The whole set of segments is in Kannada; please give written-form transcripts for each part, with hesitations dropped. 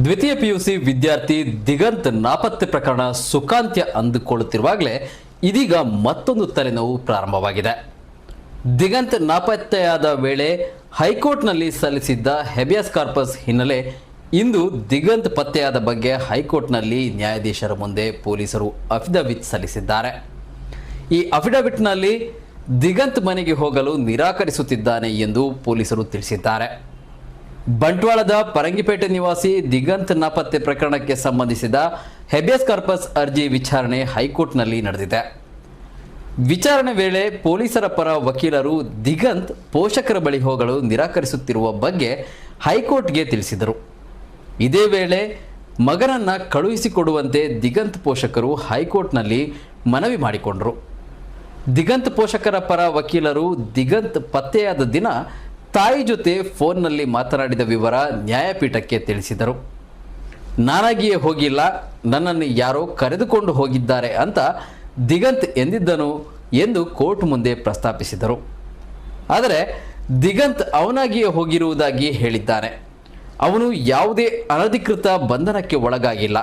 ದ್ವಿತೀಯ ಪಿಯುಸಿ ವಿದ್ಯಾರ್ಥಿ ದಿಗಂತ್ ನಾಪತ್ತೆ ಪ್ರಕರಣ ಸುಖಾಂತ್ಯ ಅಂದುಕೊಳ್ಳುತ್ತಿರುವಾಗಲೇ ಇದೀಗ ಮತ್ತೊಂದು ತಲೆನೋವು ಪ್ರಾರಂಭವಾಗಿದೆ. ದಿಗಂತ್ ನಾಪತ್ತೆಯಾದ ವೇಳೆ ಹೈಕೋರ್ಟ್ನಲ್ಲಿ ಸಲ್ಲಿಸಿದ್ದ ಹೆಬಿಯಸ್ ಕಾರ್ಪಸ್ ಹಿನ್ನೆಲೆ ಇಂದು ದಿಗಂತ್ ಪತ್ತೆಯಾದ ಬಗ್ಗೆ ಹೈಕೋರ್ಟ್ನಲ್ಲಿ ನ್ಯಾಯಾಧೀಶರ ಮುಂದೆ ಪೊಲೀಸರು ಅಫಿಡವಿಟ್ ಸಲ್ಲಿಸಿದ್ದಾರೆ. ಈ ಅಫಿಡವಿಟ್ನಲ್ಲಿ ದಿಗಂತ್ ಮನೆಗೆ ಹೋಗಲು ನಿರಾಕರಿಸುತ್ತಿದ್ದಾನೆ ಎಂದು ಪೊಲೀಸರು ತಿಳಿಸಿದ್ದಾರೆ. ಬಂಟ್ವಾಳದ ಪರಂಗಿಪೇಟೆ ನಿವಾಸಿ ದಿಗಂತ್ ನಾಪತ್ತೆ ಪ್ರಕರಣಕ್ಕೆ ಸಂಬಂಧಿಸಿದ ಹೆಬಿಯಸ್ ಕಾರ್ಪಸ್ ಅರ್ಜಿ ವಿಚಾರಣೆ ಹೈಕೋರ್ಟ್ನಲ್ಲಿ ನಡೆದಿದೆ. ವಿಚಾರಣೆ ವೇಳೆ ಪೊಲೀಸರ ಪರ ವಕೀಲರು ದಿಗಂತ್ ಪೋಷಕರ ಬಳಿ ಹೋಗಲು ನಿರಾಕರಿಸುತ್ತಿರುವ ಬಗ್ಗೆ ಹೈಕೋರ್ಟ್ಗೆ ತಿಳಿಸಿದರು. ಇದೇ ವೇಳೆ ಮಗನನ್ನ ಕಳುಹಿಸಿಕೊಡುವಂತೆ ದಿಗಂತ್ ಪೋಷಕರು ಹೈಕೋರ್ಟ್ನಲ್ಲಿ ಮನವಿ ಮಾಡಿಕೊಂಡರು. ದಿಗಂತ್ ಪೋಷಕರ ಪರ ವಕೀಲರು ದಿಗಂತ್ ಪತ್ತೆಯಾದ ದಿನ ತಾಯಿ ಜೊತೆ ಫೋನ್ನಲ್ಲಿ ಮಾತನಾಡಿದ ವಿವರ ನ್ಯಾಯಪೀಠಕ್ಕೆ ತಿಳಿಸಿದರು. ನಾನಾಗಿಯೇ ಹೋಗಿಲ್ಲ, ನನ್ನನ್ನು ಯಾರೋ ಕರೆದುಕೊಂಡು ಹೋಗಿದ್ದಾರೆ ಅಂತ ದಿಗಂತ್ ಎಂದಿದ್ದನು ಎಂದು ಕೋರ್ಟ್ ಮುಂದೆ ಪ್ರಸ್ತಾಪಿಸಿದರು. ಆದರೆ ದಿಗಂತ್ ಅವನಾಗಿಯೇ ಹೋಗಿರುವುದಾಗಿ ಹೇಳಿದ್ದಾನೆ. ಅವನು ಯಾವುದೇ ಅನಧಿಕೃತ ಬಂಧನಕ್ಕೆ ಒಳಗಾಗಿಲ್ಲ.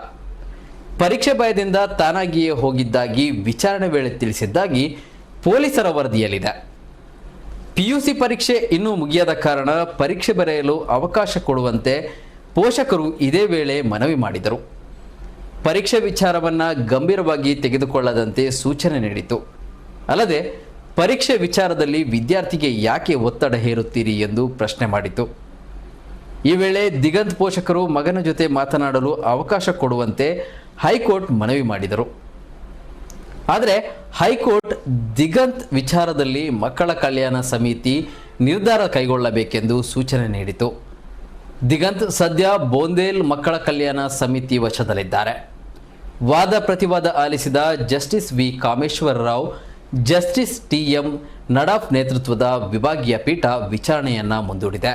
ಪರೀಕ್ಷೆ ಭಯದಿಂದ ತಾನಾಗಿಯೇ ಹೋಗಿದ್ದಾಗಿ ವಿಚಾರಣೆ ವೇಳೆ ತಿಳಿಸಿದ್ದಾಗಿ ಪೊಲೀಸರ ವರದಿಯಲ್ಲಿದೆ. ಪಿಯುಸಿ ಪರೀಕ್ಷೆ ಇನ್ನೂ ಮುಗಿಯದ ಕಾರಣ ಪರೀಕ್ಷೆ ಬರೆಯಲು ಅವಕಾಶ ಕೊಡುವಂತೆ ಪೋಷಕರು ಇದೇ ವೇಳೆ ಮನವಿ ಮಾಡಿದರು. ಪರೀಕ್ಷೆ ವಿಚಾರವನ್ನು ಗಂಭೀರವಾಗಿ ತೆಗೆದುಕೊಳ್ಳದಂತೆ ಸೂಚನೆ ನೀಡಿತು. ಅಲ್ಲದೆ ಪರೀಕ್ಷೆ ವಿಚಾರದಲ್ಲಿ ವಿದ್ಯಾರ್ಥಿಗೆ ಯಾಕೆ ಒತ್ತಡ ಹೇರುತ್ತೀರಿ ಎಂದು ಪ್ರಶ್ನೆ ಮಾಡಿತು. ಈ ವೇಳೆ ದಿಗಂತ್ ಪೋಷಕರು ಮಗನ ಜೊತೆ ಮಾತನಾಡಲು ಅವಕಾಶ ಕೊಡುವಂತೆ ಹೈಕೋರ್ಟ್ ಮನವಿ ಮಾಡಿದರು. ಆದರೆ ಹೈಕೋರ್ಟ್ ದಿಗಂತ್ ವಿಚಾರದಲ್ಲಿ ಮಕ್ಕಳ ಕಲ್ಯಾಣ ಸಮಿತಿ ನಿರ್ಧಾರ ಕೈಗೊಳ್ಳಬೇಕೆಂದು ಸೂಚನೆ ನೀಡಿತು. ದಿಗಂತ್ ಸದ್ಯ ಬೋಂದೇಲ್ ಮಕ್ಕಳ ಕಲ್ಯಾಣ ಸಮಿತಿ ವಶದಲ್ಲಿದ್ದಾರೆ. ವಾದ ಪ್ರತಿವಾದ ಆಲಿಸಿದ justice V Kameshwara Rao, justice T M Nadaf ನೇತೃತ್ವದ ವಿಭಾಗೀಯ ಪೀಠ ವಿಚಾರಣೆಯನ್ನು ಮುಂದೂಡಿದೆ.